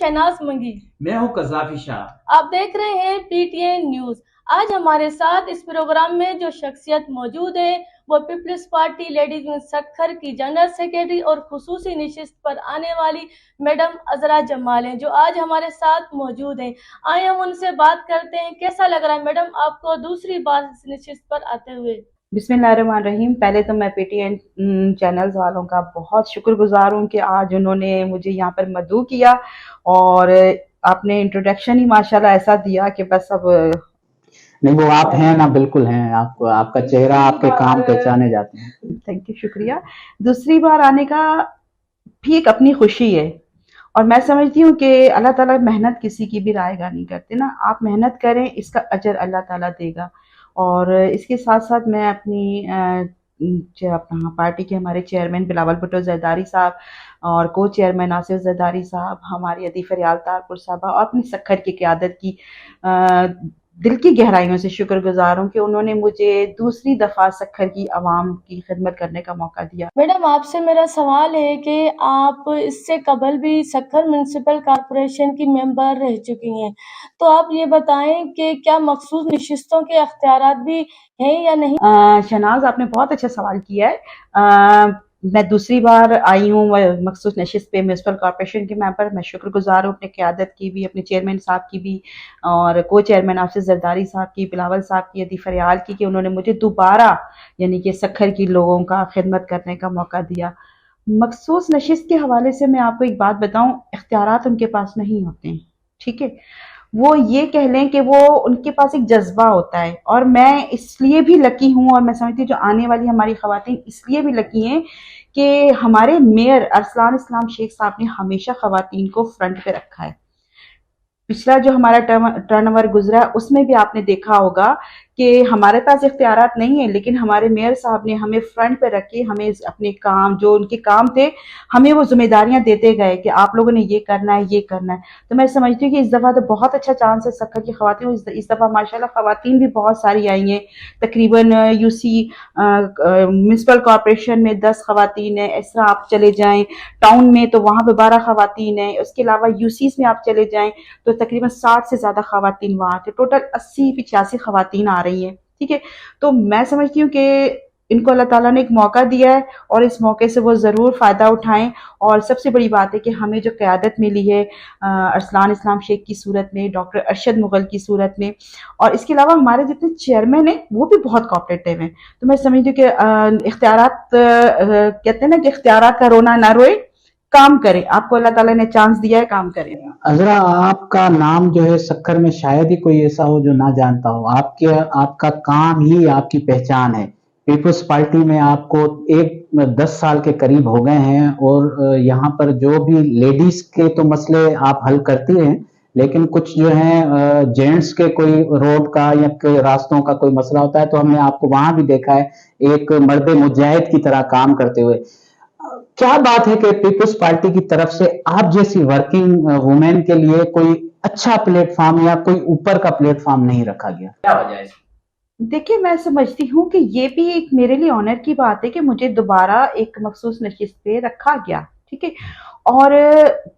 शहनाज मंगी। मैं हूँ कज़ाफी शाह। आप देख रहे हैं PTN न्यूज। आज हमारे साथ इस प्रोग्राम में जो शख्सियत मौजूद है वो peoples party ladies wing Sukkur की जनरल सेक्रेटरी और खुसूसी नशिस्त पर आने वाली मैडम अजरा जमाल हैं, जो आज हमारे साथ मौजूद हैं। आए हम उनसे बात करते हैं। कैसा लग रहा है मैडम आपको दूसरी बार इस नशिस्त पर आते हुए? बिस्मिल्लाहिर्रहमानिर्रहीम। पहले तो मैं PTN चैनल्स वालों का बहुत शुक्रगुजार हूँ कि आज उन्होंने मुझे यहाँ पर मदऊ किया और आपने इंट्रोडक्शन ही माशाल्लाह ऐसा दिया कि बस अब नहीं, वो आप हैं ना, बिल्कुल हैं। आपको आपका चेहरा, आपके काम पहचाने जाते हैं। थैंक यू, शुक्रिया। दूसरी बार आने का भी एक अपनी खुशी है और मैं समझती हूँ कि अल्लाह ताला मेहनत किसी की भी रायगा नहीं करते ना। आप मेहनत करें, इसका अजर अल्लाह ताला देगा। और इसके साथ साथ मैं अपना पार्टी के हमारे चेयरमैन बिलावल भुट्टो जरदारी साहब और को चेयरमैन आसिफ जरदारी साहब, हमारी अदीफ रियाल तारपुर साहबा और अपनी सक्खर की क़यादत की दिल की गहराइयों से शुक्रगुजार हूँ कि उन्होंने मुझे दूसरी दफ़ा सक्खर की आवाम की खिदमत करने का मौका दिया। मैडम आपसे मेरा सवाल है कि आप इससे कबल भी सक्खर म्यूनसिपल कॉरपोरेशन की मेंबर रह चुकी हैं, तो आप ये बताएं कि क्या मखसूस नशिस्तों के अख्तियारात भी हैं या नहीं? शहनाज, आपने बहुत अच्छा सवाल किया है। मैं दूसरी बार आई हूँ मखसूस नशिस्त पे म्यूनसिपल कॉरपोरेशन के मेंबर। मैं शुक्रगुजार हूँ अपने क़यादत की भी, अपने चेयरमैन साहब की भी और को चेयरमैन आसिफ जरदारी साहब की, बिलावल साहब की, अदीफ रियाल की, कि उन्होंने मुझे दोबारा यानी कि सक्खर की लोगों का खिदमत करने का मौका दिया। मखसूस नशिस्त के हवाले से मैं आपको एक बात बताऊँ, इख्तियारात उनके पास नहीं होते हैं, ठीक है। वो ये कह लें कि वो उनके पास एक जज्बा होता है और मैं इसलिए भी लकी हूँ और मैं समझती हूँ जो आने वाली हमारी ख़वातीन इसलिए भी लकी हैं कि हमारे मेयर अरसलान इस्लाम शेख साहब ने हमेशा ख़वातीन को फ्रंट पे रखा है। पिछला जो हमारा टर्नओवर गुजरा उसमें भी आपने देखा होगा कि हमारे पास इख्तियारात नहीं है, लेकिन हमारे मेयर साहब ने हमें फ्रंट पे रख के हमें अपने काम, जो उनके काम थे, हमें वो जिम्मेदारियां देते गए कि आप लोगों ने ये करना है, ये करना है। तो मैं समझती हूँ कि इस दफ़ा तो बहुत अच्छा चांस है सक्खर की ख़वातीन। इस दफ़ा माशाल्लाह ख़वातीन भी बहुत सारी आई हैं। तकरीबन UC म्यूनसिपल कॉरपोरेशन में 10 ख़वातीन है। इस तरह आप चले जाएँ टाउन में तो वहाँ पे 12 ख़वातीन है। उसके अलावा UCs में आप चले जाएँ तो तकरीबन 60 से ज़्यादा ख़वातीन वहाँ थे। टोटल 80-85 ख़वातीन आ रही हैं, ठीक है। तो मैं समझती हूँ कि इनको अल्लाह ताला ने एक मौका दिया है और इस मौके से वो ज़रूर फ़ायदा उठाएं। और सबसे बड़ी बात है कि हमें जो क़यादत मिली है अरसलान इस्लाम शेख की सूरत में, डॉक्टर अरशद मुग़ल की सूरत में, और इसके अलावा हमारे जितने चेयरमैन हैं वो भी बहुत कोऑपरेटिव हैं। तो मैं समझती हूँ कि इख्तियारात कहते हैं ना कि इख्तियारात का रोना ना रोए, काम करें। आपको अल्लाह ताला ने चांस दिया है, काम करें। अजरा, आपका नाम जो है सक्खर में शायद ही कोई ऐसा हो जो ना जानता हो। आपका काम ही आपकी पहचान है। पीपल्स पार्टी में आपको 10 साल के करीब हो गए हैं और यहाँ पर जो भी लेडीज के तो मसले आप हल करती हैं, लेकिन कुछ जो है जेंट्स के कोई रोड का या रास्तों का कोई मसला होता है तो हमने आपको वहां भी देखा है एक मर्द मुजाहिद की तरह काम करते हुए। क्या बात है कि पीपल्स पार्टी की तरफ से आप जैसी वर्किंग वुमेन के लिए कोई अच्छा प्लेटफॉर्म या कोई ऊपर का प्लेटफॉर्म नहीं रखा गया? क्या वजह है? देखिए, मैं समझती हूँ कि ये भी एक मेरे लिए ऑनर की बात है कि मुझे दोबारा एक मखसूस नशिस्त पे रखा गया, ठीक है। और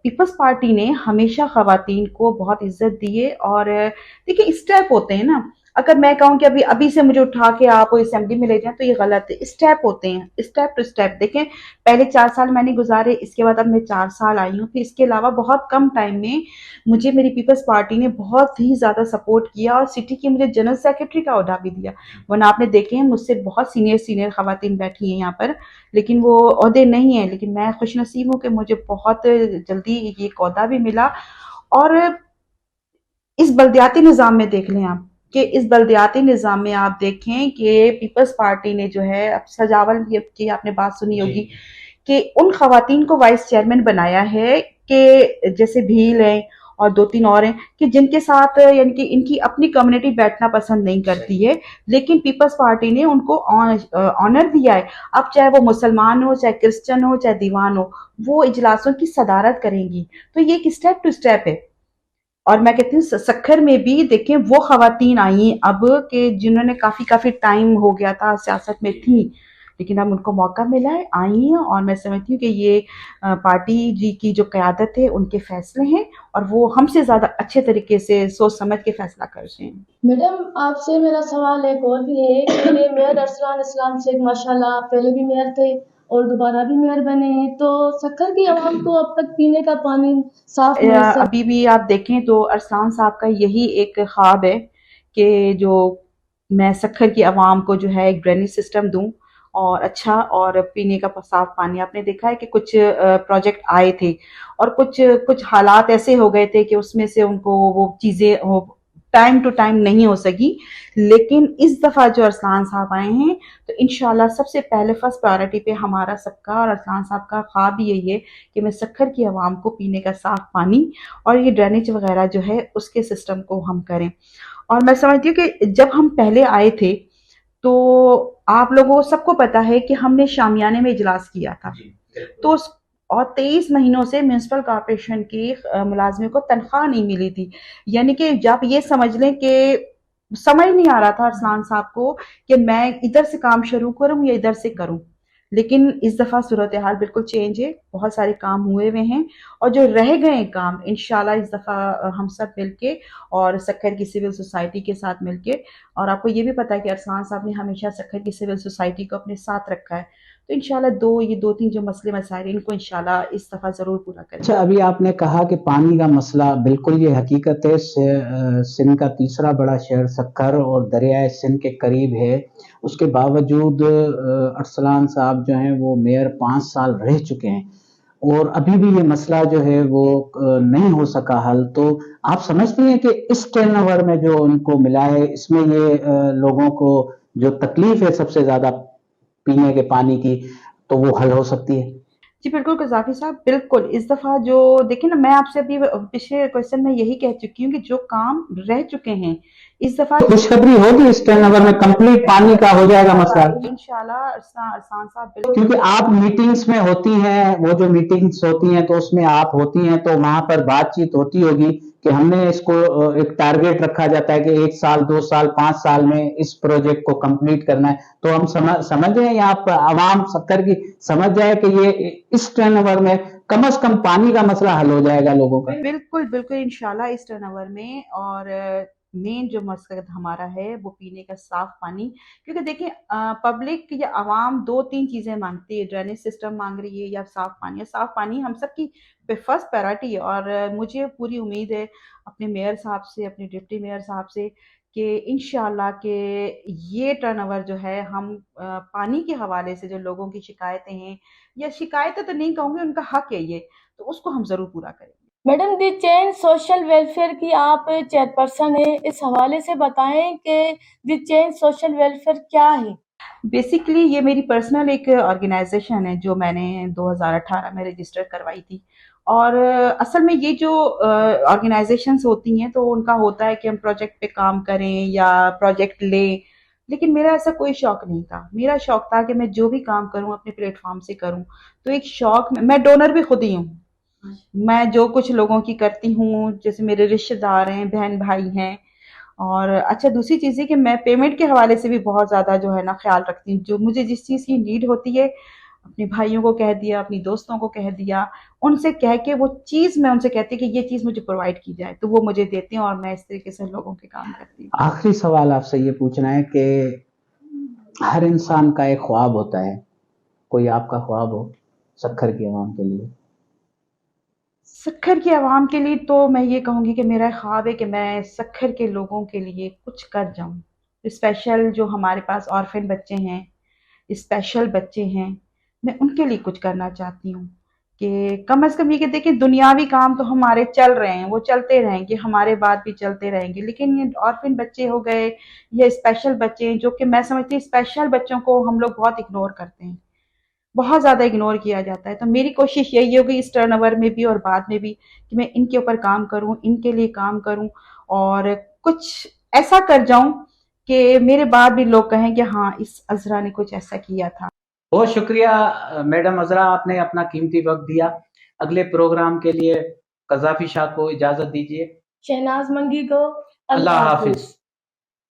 पीपल्स पार्टी ने हमेशा ख़वातीन को बहुत इज्जत दी है। और देखिए, स्टेप होते हैं ना, अगर मैं कहूँ कि अभी से मुझे उठा के आप असेंबली में ले जाएं तो ये गलत है। स्टेप होते हैं, स्टेप टू स्टेप। देखें, पहले 4 साल मैंने गुजारे, इसके बाद अब मैं 4 साल आई हूँ। फिर इसके अलावा बहुत कम टाइम में मुझे मेरी पीपल्स पार्टी ने बहुत ही ज़्यादा सपोर्ट किया और सिटी की मुझे जनरल सेक्रेटरी का ओहदा भी दिया। वरना आपने देखे हैं मुझसे बहुत सीनियर ख़वातीन बैठी हैं यहाँ पर, लेकिन वो ओहदे नहीं है। लेकिन मैं खुशनसीब हूँ कि मुझे बहुत जल्दी ये ओहदा भी मिला। और इस बल्दियाती निज़ाम में देख लें आप कि इस बल्दियाती निज़ाम में आप देखें कि पीपल्स पार्टी ने जो है, अब सजावल की आपने बात सुनी होगी कि उन ख़वातीन को वाइस चेयरमैन बनाया है कि जैसे भील हैं और 2-3 और हैं कि जिनके साथ यानी कि इनकी अपनी कम्युनिटी बैठना पसंद नहीं करती है, लेकिन पीपल्स पार्टी ने उनको ऑनर दिया है। अब चाहे वो मुसलमान हो, चाहे क्रिश्चियन हो, चाहे दीवान हो, वो इजलासों की सदारत करेंगी। तो ये एक स्टेप टू स्टेप है। और मैं कहती हूँ सक्खर में भी देखें वो ख़वातीन आई अब कि जिन्होंने काफ़ी टाइम हो गया था सियासत में थी, لیکن اب ان کو موقع ملا ہے, آئی ہیں, اور میں سمجھتی ہوں کہ یہ پارٹی جی کی جو قیادت ہے ان کے فیصلے ہیں, اور وہ ہم سے زیادہ اچھے طریقے سے سوچ سمجھ کے فیصلہ کرتے ہیں. میڈم آپ سے میرا سوال ایک اور بھی ہے کہ میئر ارسلان اسلام شیخ ماشاءاللہ پہلے بھی میئر تھے اور دوبارہ بھی میئر بنے ہیں, تو سکھر کی عوام کو اب تک پینے کا پانی صاف میسر ابھی بھی آپ دیکھیں تو ارسلان صاحب کا یہی ایک خواب ہے کہ جو میں سکھر کی عوام کو جو ہے ایک ڈرینیج سسٹم دوں اور اچھا اور پینے کا صاف پانی. آپ نے دیکھا ہے کہ کچھ پروجیکٹ آئے تھے اور کچھ حالات ایسے ہو گئے تھے کہ اس میں سے ان کو وہ چیزیں ٹائم ٹو ٹائم نہیں ہو سکی, لیکن اس دفعہ جو ارسلان صاحب آئے ہیں تو انشاءاللہ سب سے پہلے فرسٹ پرائیورٹی پہ ہمارا سب کا اور ارسلان صاحب کا خواب بھی یہی ہے کہ میں سکھر کی عوام کو پینے کا صاف پانی اور یہ ڈرینیج وغیرہ جو ہے اس کے سسٹم کو ہم کریں. اور میں سمجھتی ہوں کہ جب ہم پہلے آئے تھے تو آپ لوگوں سب کو پتا ہے کہ ہم نے شامیانے میں اجلاس کیا تھا, تو اور 23 مہینوں سے میونسپل کارپوریشن کی ملازموں کو تنخواہ نہیں ملی تھی. یعنی کہ جب یہ سمجھ لیں کہ سمجھ نہیں آ رہا تھا ارسلان صاحب کو کہ میں ادھر سے کام شروع کروں یا ادھر سے کروں, لیکن اس دفعہ صورتحال بالکل چینج ہے, بہت سارے کام ہوئے ہوئے ہیں اور جو رہ گئے ہیں کام انشاءاللہ اس دفعہ ہم سب مل کے اور سکھر کی سول سوسائٹی کے ساتھ مل کے, اور آپ کو یہ بھی پتا ہے کہ ارسلان صاحب نے ہمیشہ سکھر کی سول سوسائٹی کو اپنے ساتھ رکھا ہے, تو انشاءاللہ یہ دو تین جو مسئلے مسائل ان کو انشاءاللہ اس دفعہ ضرور پورا کریں. اچھا, ابھی آپ نے کہا کہ پانی کا مسئلہ بالکل یہ حقیقت ہے, سندھ کا تیسرا بڑا شہر سکھر اور دریائے سندھ کے قریب ہے, اس کے باوجود ارسلان صاحب جو ہیں وہ میئر 5 سال رہ چکے ہیں اور ابھی بھی یہ مسئلہ جو ہے وہ نہیں ہو سکا حل. تو آپ سمجھتے ہیں کہ اس ٹرن اوور میں جو ان کو ملا ہے اس میں یہ لوگوں کو جو تکلیف ہے سب سے زیادہ پینے کے پانی کی تو وہ حل ہو سکتی ہے؟ جی بالکل قذافی صاحب, بالکل. اس دفعہ جو دیکھیں نا, میں آپ سے ابھی پچھلے کوشچن میں یہی کہہ چکی ہوں کہ جو کام رہ چکے ہیں اس دفعہ خوشخبری ہوگی اس ٹرن اوور میں کمپلیٹ پانی کا ہو جائے گا مسئلہ, انشاءاللہ ارسلان صاحب بالکل. کیونکہ آپ میٹنگز میں ہوتی ہیں, وہ جو میٹنگز ہوتی ہیں تو اس میں آپ ہوتی ہیں تو وہاں پر بات چیت ہوتی ہوگی کہ ہم نے اس کو ایک ٹارگیٹ رکھا جاتا ہے کہ 1 سال 2 سال 5 سال میں اس پروجیکٹ کو کمپلیٹ کرنا ہے, تو ہم سمجھ رہے ہیں یا آپ عوام سکھر کی سمجھ جائے کہ یہ اس ٹرن اوور میں کم از کم پانی کا مسئلہ حل ہو جائے گا لوگوں کا؟ بالکل بالکل انشاءاللہ اس ٹرن اوور میں. اور مین جو مقصد ہمارا ہے وہ پینے کا صاف پانی, کیونکہ دیکھیں پبلک یا عوام 2-3 چیزیں مانگتی ہے, ڈرینیج سسٹم مانگ رہی ہے یا صاف پانی. صاف پانی ہم سب کی فرسٹ پرائیورٹی ہے, اور مجھے پوری امید ہے اپنے میئر صاحب سے, اپنے ڈپٹی میئر صاحب سے کہ انشاءاللہ کہ یہ ٹرن اوور جو ہے ہم پانی کے حوالے سے جو لوگوں کی شکایتیں ہیں, یا شکایتیں تو نہیں کہوں گی, ان کا حق ہے یہ, تو اس کو ہم ضرور پورا کریں گے. Madam the change social welfare کی آپ چیئرپرسن ہیں, اس حوالے سے بتائیں کہ دی چینج سوشل ویلفیئر کیا ہے؟ بیسیکلی یہ میری پرسنل ایک آرگنائزیشن ہے جو میں نے 2018 میں رجسٹر کروائی تھی, اور اصل میں یہ جو آرگنائزیشنز ہوتی ہیں تو ان کا ہوتا ہے کہ ہم پروجیکٹ پہ کام کریں یا پروجیکٹ لیں, لیکن میرا ایسا کوئی شوق نہیں تھا. میرا شوق تھا کہ میں جو بھی کام کروں اپنے پلیٹ فارم سے کروں, تو ایک شوق میں ڈونر بھی خود ہی ہوں. میں جو کچھ لوگوں کی کرتی ہوں, جیسے میرے رشتہ دار ہیں, بہن بھائی ہیں, اور اچھا دوسری چیز ہے کہ میں پیمنٹ کے حوالے سے بھی بہت زیادہ جو ہے نا خیال رکھتی ہوں. جو مجھے جس چیز کی نیڈ ہوتی ہے اپنے بھائیوں کو کہہ دیا, اپنی دوستوں کو کہہ دیا, ان سے کہہ کے وہ چیز میں ان سے کہتی کہ یہ چیز مجھے پرووائڈ کی جائے, تو وہ مجھے دیتے ہیں اور میں اس طریقے سے لوگوں کے کام کرتی ہوں. آخری سوال آپ سے یہ پوچھنا ہے کہ ہر انسان کا ایک خواب ہوتا ہے, کوئی آپ کا خواب ہو سکھر کی عوام کے لیے؟ سکھر کی عوام کے لیے تو میں یہ کہوں گی کہ میرا خواب ہے کہ میں سکھر کے لوگوں کے لیے کچھ کر جاؤں. اسپیشل جو ہمارے پاس آرفن بچے ہیں, اسپیشل بچے ہیں, میں ان کے لیے کچھ کرنا چاہتی ہوں کہ کم از کم یہ کہ دیکھیں دنیاوی کام تو ہمارے چل رہے ہیں, وہ چلتے رہیں گے, ہمارے بعد بھی چلتے رہیں گے, لیکن یہ آرفن بچے ہو گئے یا اسپیشل بچے ہیں, جو کہ میں سمجھتی ہوں اسپیشل بچوں کو ہم لوگ بہت اگنور کرتے ہیں, بہت زیادہ اگنور کیا جاتا ہے. تو میری کوشش یہی ہوگی اس ٹرن اوور میں بھی اور بعد میں بھی کہ میں ان کے اوپر کام کروں, ان کے لیے کام کروں, اور کچھ ایسا کر جاؤں کہ میرے بعد بھی لوگ کہیں کہ ہاں اس عذرا نے کچھ ایسا کیا تھا. بہت شکریہ میڈم عذرا, آپ نے اپنا قیمتی وقت دیا. اگلے پروگرام کے لیے قذافی شاہ کو اجازت دیجیے. شہناز منگی کو اللہ حافظ.